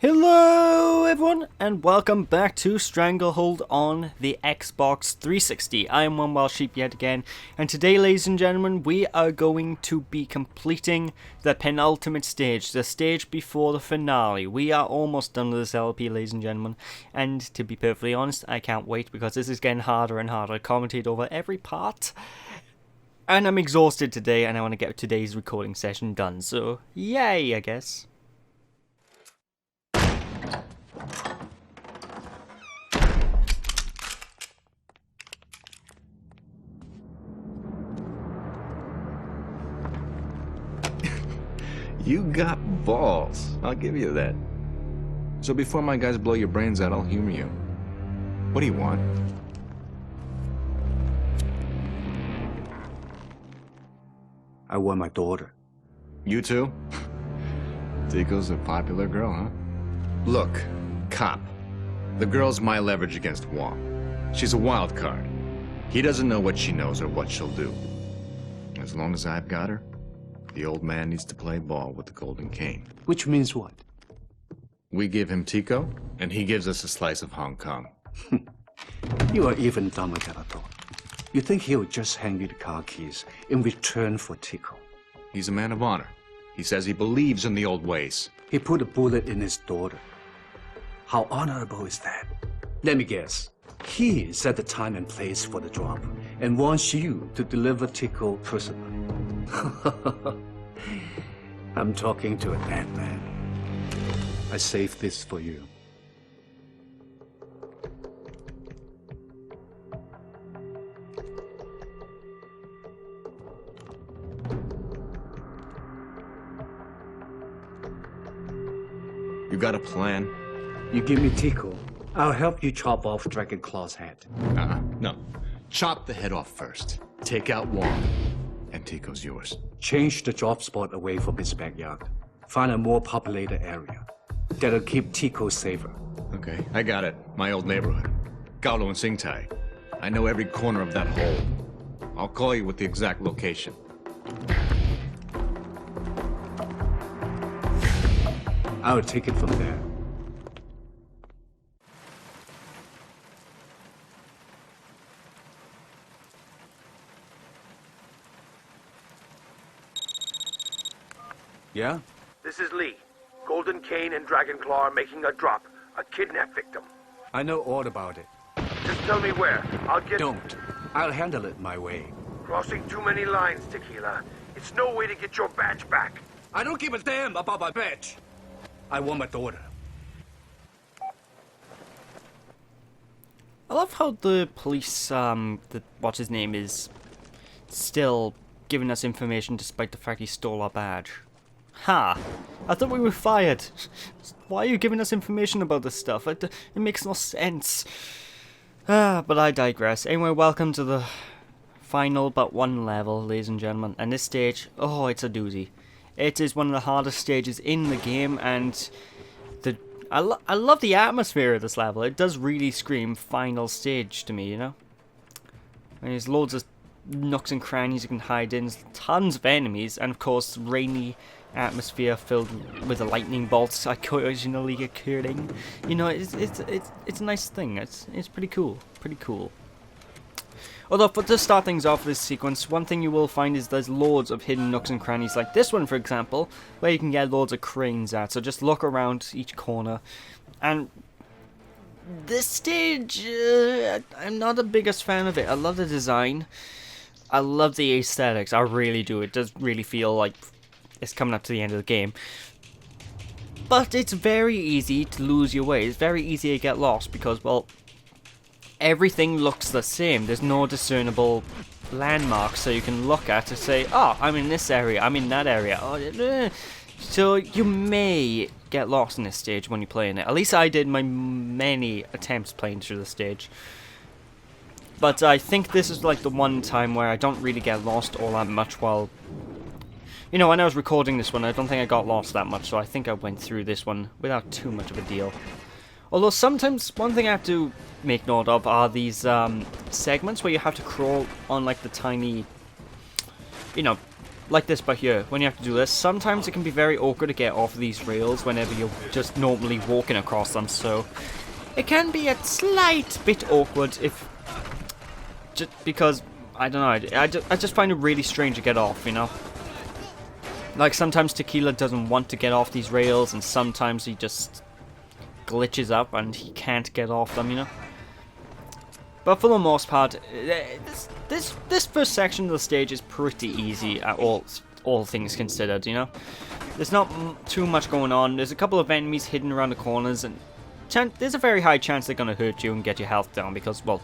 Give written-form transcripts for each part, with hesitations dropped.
Hello everyone and welcome back to Stranglehold on the Xbox 360. I am One Wild Sheep yet again, and today, ladies and gentlemen, we are going to be completing the penultimate stage, the stage before the finale. We are almost done with this LP, ladies and gentlemen, and to be perfectly honest, I can't wait because this is getting harder and harder. I commentate over every part, and I'm exhausted today and I want to get today's recording session done, so yay, I guess. You got balls, I'll give you that. So before my guys blow your brains out, I'll humor you. What do you want? I want my daughter. You too? Tico's a popular girl, huh? Look, cop. The girl's my leverage against Wong. She's a wild card. He doesn't know what she knows or what she'll do. As long as I've got her, the old man needs to play ball with the golden cane. Which means what? We give him Tico, and he gives us a slice of Hong Kong. You are even dumber than I thought. You think he'll just hand you the car keys in return for Tico? He's a man of honor. He says he believes in the old ways. He put a bullet in his daughter. How honorable is that? Let me guess. He set the time and place for the drop and wants you to deliver Tico personally. I'm talking to a dead man. I saved this for you. You got a plan? You give me Tico, I'll help you chop off Dragon Claw's head. No. Chop the head off first. Take out Wong, and Tico's yours. Change the drop spot away from his backyard. Find a more populated area. That'll keep Tico safer. Okay, I got it. My old neighborhood. Galo and Singtai. I know every corner of that hole. I'll call you with the exact location. I'll take it from there. Yeah? This is Lee. Golden Cane and Dragonclaw are making a drop. A kidnap victim. I know all about it. Just tell me where. I'll get... Don't. I'll handle it my way. Crossing too many lines, Tequila. It's no way to get your badge back. I don't give a damn about my badge. I want my daughter. I love how the police, what's his name is, still giving us information despite the fact he stole our badge. Ha! I thought we were fired. Why are you giving us information about this stuff? It makes no sense. But I digress. Anyway, welcome to the final but one level, ladies and gentlemen. And this stage, oh, it's a doozy. It is one of the hardest stages in the game, and I love the atmosphere of this level. It does really scream final stage to me, you know? And there's loads of nooks and crannies you can hide in, tons of enemies, and of course rainy atmosphere filled with the lightning bolts occasionally occurring. You know, it's a nice thing. It's pretty cool. Although, to start things off this sequence, one thing you will find is there's loads of hidden nooks and crannies, like this one, for example, where you can get loads of cranes at. So just look around each corner. And this stage, I'm not the biggest fan of it. I love the design. I love the aesthetics. I really do. It does really feel like it's coming up to the end of the game. But it's very easy to lose your way. It's very easy to get lost because, well, everything looks the same. There's no discernible landmarks so you can look at to say, oh, I'm in this area, I'm in that area. Oh, so you may get lost in this stage when you're playing it. At least I did my many attempts playing through the stage. But I think this is like the one time where I don't really get lost all that much while... You know, when I was recording this one, I don't think I got lost that much, so I think I went through this one without too much of a deal. Although sometimes, one thing I have to make note of are these segments where you have to crawl on like the tiny, you know, like this by here, when you have to do this, sometimes it can be very awkward to get off of these rails whenever you're just normally walking across them, so it can be a slight bit awkward if, just because, I don't know, I just find it really strange to get off, you know? Like, sometimes Tequila doesn't want to get off these rails, and sometimes he just glitches up and he can't get off them, you know? But for the most part, this first section of the stage is pretty easy at all things considered, you know? There's not too much going on. There's a couple of enemies hidden around the corners, and there's a very high chance they're going to hurt you and get your health down because, well,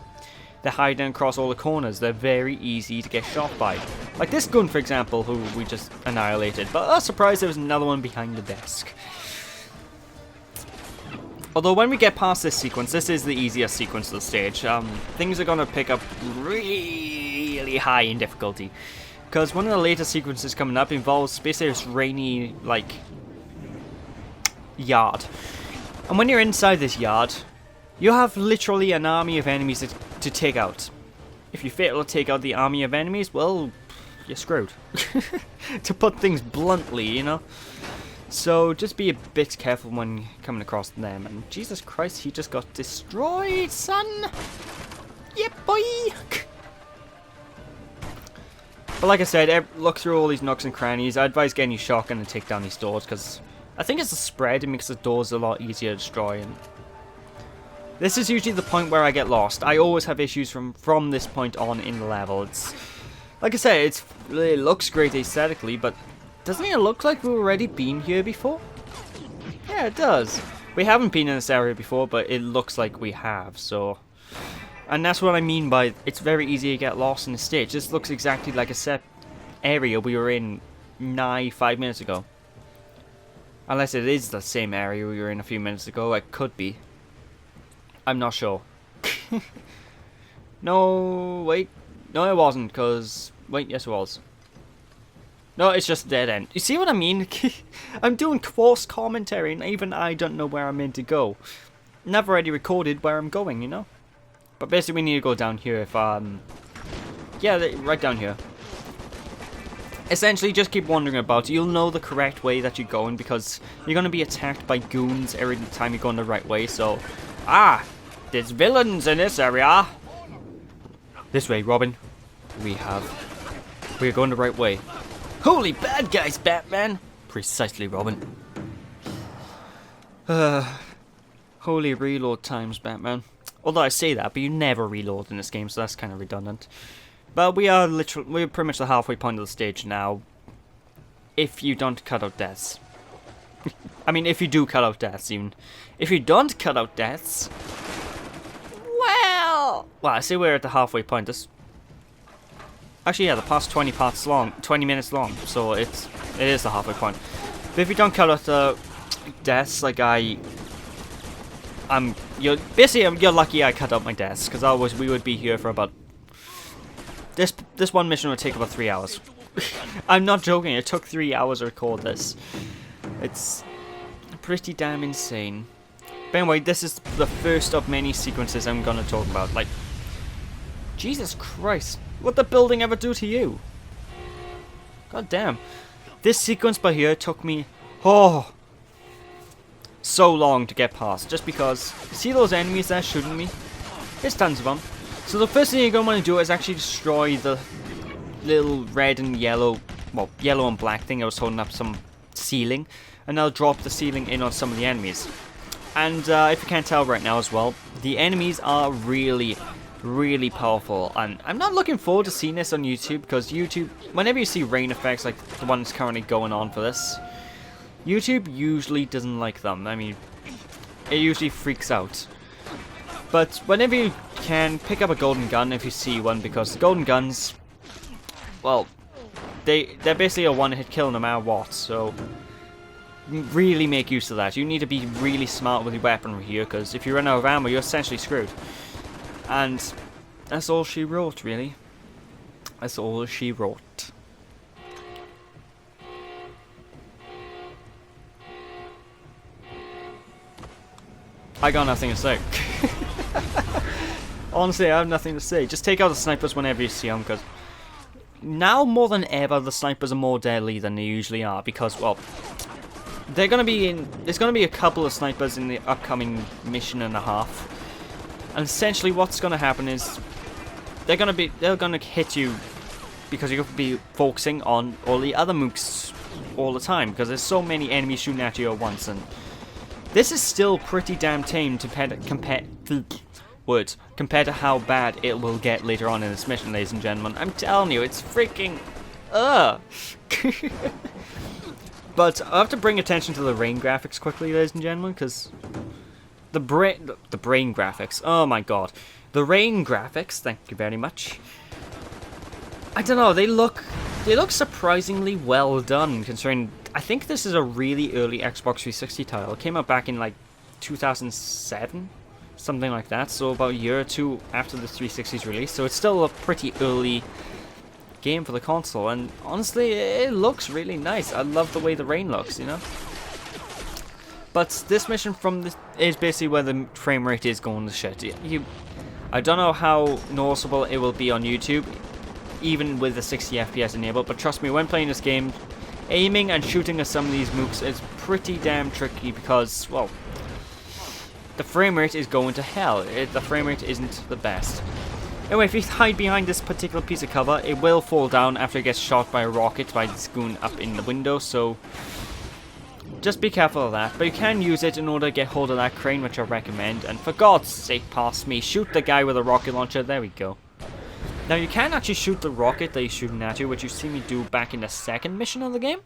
they're hiding across all the corners. They're very easy to get shot by. Like this gun, for example, who we just annihilated. But oh, surprise, there was another one behind the desk. Although when we get past this sequence, this is the easiest sequence of the stage. Things are going to pick up really high in difficulty. Because one of the later sequences coming up involves basically this rainy, like, yard. And when you're inside this yard, you have literally an army of enemies to take out. If you fail to take out the army of enemies, well, you're screwed. To put things bluntly, you know? So just be a bit careful when coming across them. And Jesus Christ, he just got destroyed, son! Yeah, boy! But like I said, look through all these nooks and crannies. I advise getting your shotgun and take down these doors, because I think it's a spread. It makes the doors a lot easier to destroy. And this is usually the point where I get lost. I always have issues from this point on in the level. It's, like I said, it looks great aesthetically, but doesn't it look like we've already been here before? Yeah, it does. We haven't been in this area before, but it looks like we have, so... And that's what I mean by it's very easy to get lost in the stage. This looks exactly like a set area we were in 5 minutes ago. Unless it is the same area we were in a few minutes ago, it could be. I'm not sure. No, wait. No, it wasn't, because... Wait, yes it was. No, it's just a dead end. You see what I mean? I'm doing coarse commentary, and even I don't know where I'm meant to go. Never already recorded where I'm going, you know? But basically we need to go down here if, yeah, right down here. Essentially, just keep wandering about. You'll know the correct way that you're going because you're going to be attacked by goons every time you're going the right way, so... Ah! There's villains in this area! This way, Robin. We're going the right way. Holy bad guys, Batman! Precisely, Robin. Holy reload times, Batman. Although I say that, but you never reload in this game, so that's kind of redundant. But we're pretty much the halfway point of the stage now. If you don't cut out deaths. I mean, if you do cut out deaths, even. If you don't cut out deaths... Well, I say we're at the halfway point. This... Actually, yeah, the past 20 minutes long, so it is the halfway point. But if you don't cut out the deaths, like you're lucky I cut out my deaths, because otherwise we would be here for about... This one mission would take about 3 hours. I'm not joking, it took 3 hours to record this. It's pretty damn insane. But anyway, this is the first of many sequences I'm gonna talk about. Like, Jesus Christ, what'd the building ever do to you? God damn. This sequence by here took me, so long to get past, just because, see those enemies there shooting me? There's tons of them. So the first thing you're going to want to do is actually destroy the little red and yellow, well, yellow and black thing that was holding up some ceiling, and I'll drop the ceiling in on some of the enemies. And if you can't tell right now as well, the enemies are really powerful, and I'm not looking forward to seeing this on YouTube, because YouTube, whenever you see rain effects like the one that's currently going on for this, YouTube usually doesn't like them. I mean, it usually freaks out. But whenever you can, pick up a golden gun if you see one, because the golden guns, well, they're basically a one-hit kill no matter what, so really make use of that. You need to be really smart with your weaponry here, because if you run out of ammo, you're essentially screwed. And that's all she wrote, really. That's all she wrote. I got nothing to say. Honestly, I have nothing to say. Just take out the snipers whenever you see them, because now more than ever, the snipers are more deadly than they usually are because, well, there's gonna be a couple of snipers in the upcoming mission and a half, and essentially what's gonna happen is they're gonna hit you because you're gonna be focusing on all the other mooks all the time because there's so many enemies shooting at you at once, and this is still pretty damn tame compared to how bad it will get later on in this mission, ladies and gentlemen. I'm telling you, it's freaking But I have to bring attention to the rain graphics quickly, ladies and gentlemen, because the brain graphics, oh my god. The rain graphics, thank you very much. I don't know, they look surprisingly well done, considering I think this is a really early Xbox 360 title. It came out back in like 2007, something like that, so about a year or two after the 360's release, so it's still a pretty early game for the console, and honestly, it looks really nice. I love the way the rain looks, you know? But this mission is basically where the frame rate is going to shit. I don't know how noticeable it will be on YouTube, even with the 60 FPS enabled, but trust me, when playing this game, aiming and shooting at some of these mooks is pretty damn tricky because, well, the frame rate is going to hell. The frame rate isn't the best. Anyway, if you hide behind this particular piece of cover, it will fall down after it gets shot by a rocket by this goon up in the window, so just be careful of that. But you can use it in order to get hold of that crane, which I recommend, and for God's sake, past me, shoot the guy with a rocket launcher. There we go. Now, you can actually shoot the rocket that he's shooting at you, which you see me do back in the second mission of the game.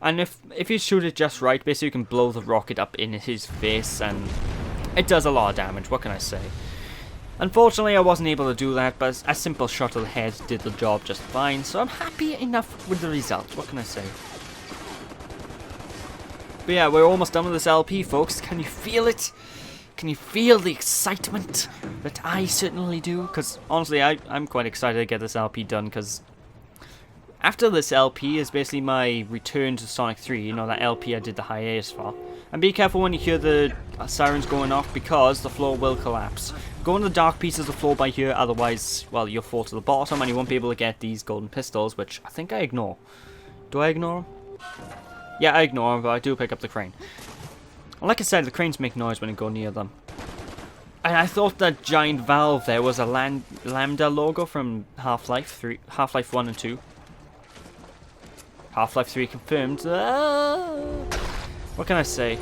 And if you shoot it just right, basically you can blow the rocket up in his face, and it does a lot of damage, what can I say? Unfortunately, I wasn't able to do that, but a simple shot to the head did the job just fine, so I'm happy enough with the result, what can I say? But yeah, we're almost done with this LP, folks. Can you feel it? Can you feel the excitement that I certainly do? Because honestly, I'm quite excited to get this LP done, because after this LP is basically my return to Sonic 3, you know, that LP I did the hiatus for. And be careful when you hear the sirens going off, because the floor will collapse. Go in the dark pieces of the floor by here, otherwise, well, you'll fall to the bottom and you won't be able to get these golden pistols, which I think I ignore. Do I ignore them? Yeah, I ignore them, but I do pick up the crane. And like I said, the cranes make noise when you go near them. And I thought that giant valve there was a Lambda logo from Half-Life 3, Half-Life 1 and 2. Half-Life 3 confirmed. What can I say?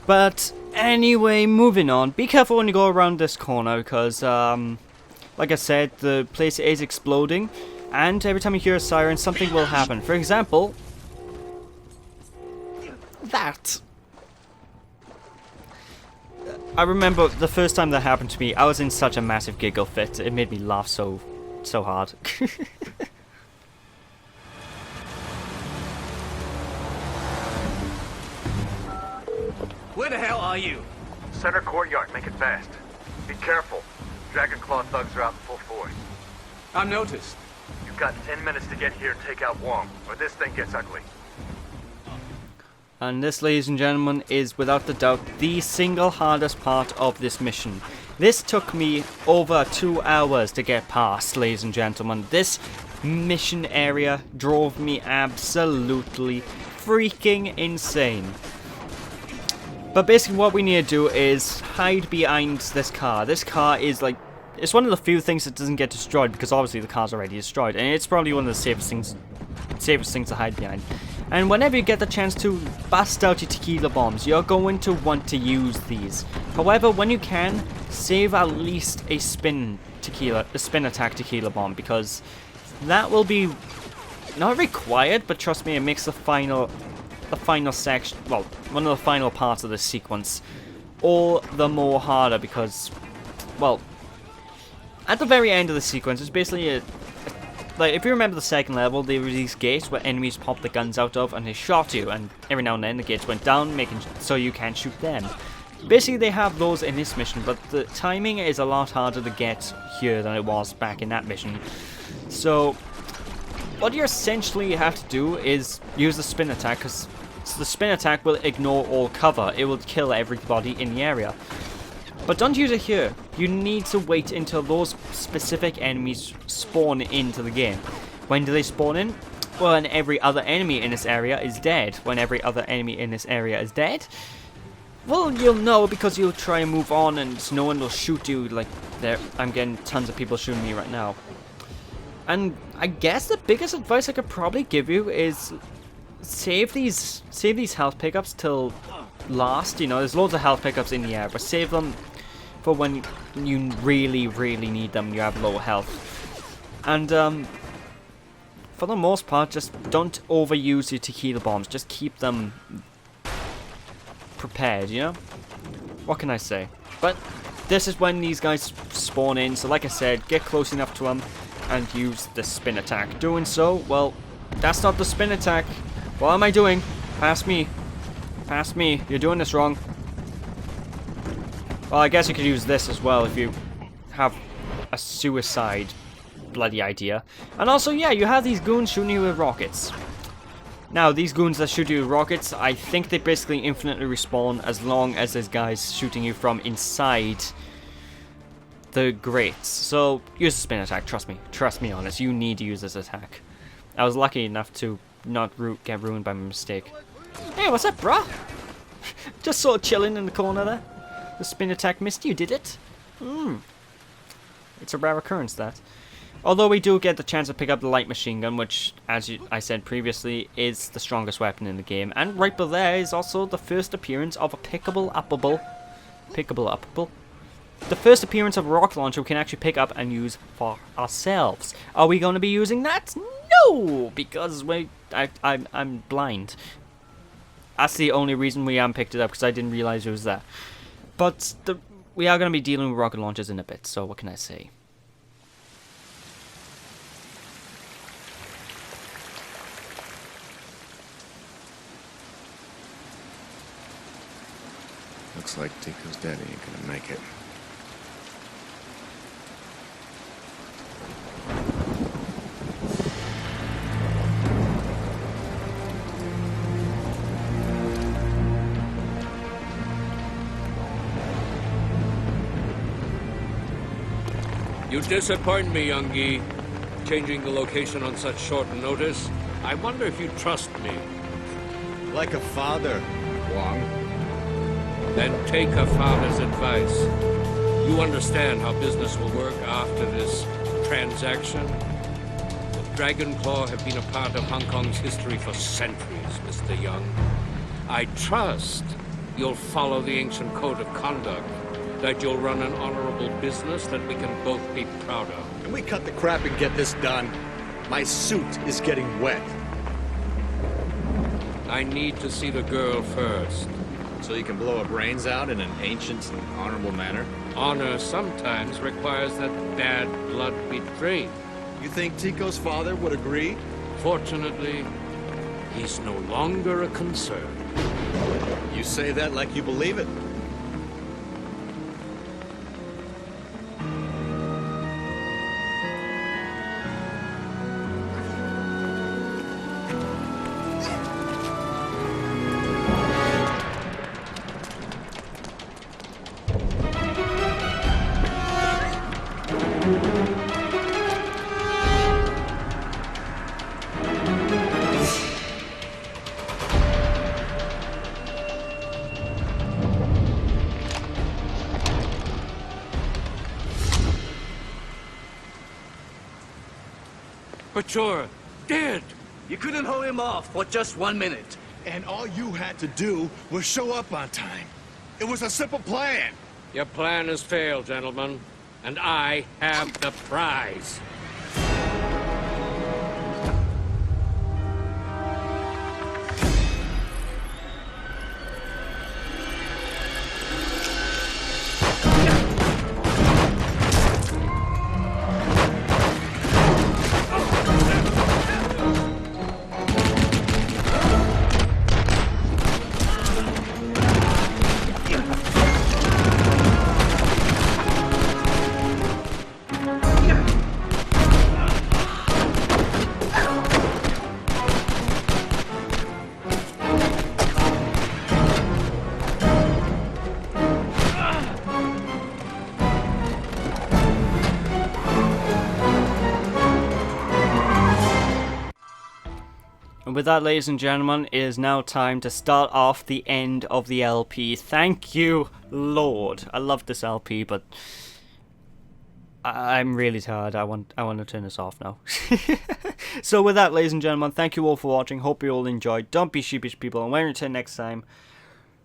But anyway, moving on. Be careful when you go around this corner because, like I said, the place is exploding. And every time you hear a siren, something will happen. For example, that. I remember the first time that happened to me, I was in such a massive giggle fit. It made me laugh so hard. Where the hell are you? Center courtyard, make it fast. Be careful. Dragonclaw thugs are out in full force. I've noticed. You've got 10 minutes to get here and take out Wong, or this thing gets ugly. And this, ladies and gentlemen, is without the doubt the single hardest part of this mission. This took me over 2 hours to get past, ladies and gentlemen. This mission area drove me absolutely freaking insane. But basically what we need to do is hide behind this car. This car is like, it's one of the few things that doesn't get destroyed because obviously the car's already destroyed. And it's probably one of the safest things to hide behind. And whenever you get the chance to bust out your tequila bombs, you're going to want to use these. However, when you can, save at least a spin attack tequila bomb, because that will be not required, but trust me, it makes the final section, well, one of the final parts of this sequence all the more harder, because, well, at the very end of the sequence, it's basically like, if you remember the second level, there were these gates where enemies popped the guns out of and they shot you, and every now and then the gates went down, making so you can't shoot them. Basically, they have those in this mission, but the timing is a lot harder to get here than it was back in that mission. So, what you essentially have to do is use the spin attack, because the spin attack will ignore all cover. It will kill everybody in the area. But don't use it here. You need to wait until those specific enemies spawn into the game. When do they spawn in? Well, when every other enemy in this area is dead. When every other enemy in this area is dead, well, you'll know because you'll try and move on and no one will shoot you like there. I'm getting tons of people shooting me right now. And I guess the biggest advice I could probably give you is save these health pickups till last. You know, there's loads of health pickups in the air, but save them for when you really, really need them. You have low health. And for the most part, just don't overuse your tequila bombs. Just keep them prepared, you know? What can I say? But this is when these guys spawn in, so like I said, get close enough to them and use the spin attack. Doing so, well, that's not the spin attack. What am I doing? Pass me. Pass me. You're doing this wrong. Well, I guess you could use this as well if you have a suicide bloody idea. And also, yeah, you have these goons shooting you with rockets. Now, these goons that shoot you with rockets, I think they basically infinitely respawn as long as there's guys shooting you from inside the grates. So, use the spin attack, trust me. Trust me on this, you need to use this attack. I was lucky enough to not get ruined by my mistake. Hey, what's up, bruh? Just sort of chilling in the corner there. The spin attack missed you, did it? It's a rare occurrence, that. Although we do get the chance to pick up the light machine gun, which, as I said previously, is the strongest weapon in the game. And right below there is also the first appearance of a pickable-uppable. The first appearance of a rocket launcher we can actually pick up and use for ourselves. Are we going to be using that? No! Because I'm blind. That's the only reason we haven't picked it up, because I didn't realize it was there. But we are going to be dealing with rocket launchers in a bit, so what can I say? Looks like Tico's daddy ain't gonna make it. You disappoint me, Youngie. Changing the location on such short notice. I wonder if you trust me. Like a father, Wong. Then take a father's advice. You understand how business will work after this transaction? The Dragon Claw have been a part of Hong Kong's history for centuries, Mr. Young. I trust you'll follow the ancient code of conduct, that you'll run an honorable business that we can both be proud of. Can we cut the crap and get this done? My suit is getting wet. I need to see the girl first. So you can blow her brains out in an ancient and honorable manner? Honor sometimes requires that bad blood be drained. You think Tico's father would agree? Fortunately, he's no longer a concern. You say that like you believe it. But you're dead. You couldn't hold him off for just 1 minute. And all you had to do was show up on time. It was a simple plan. Your plan has failed, gentlemen, and I have the prize. And with that, ladies and gentlemen, it is now time to start off the end of the LP. Thank you, Lord. I love this LP, but I'm really tired. I want to turn this off now. So with that, ladies and gentlemen, thank you all for watching. Hope you all enjoyed. Don't be sheepish, people. And when we return next time,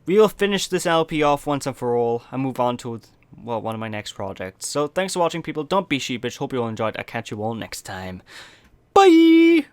we will finish this LP off once and for all and move on to, well, one of my next projects. So thanks for watching, people. Don't be sheepish. Hope you all enjoyed. I'll catch you all next time. Bye!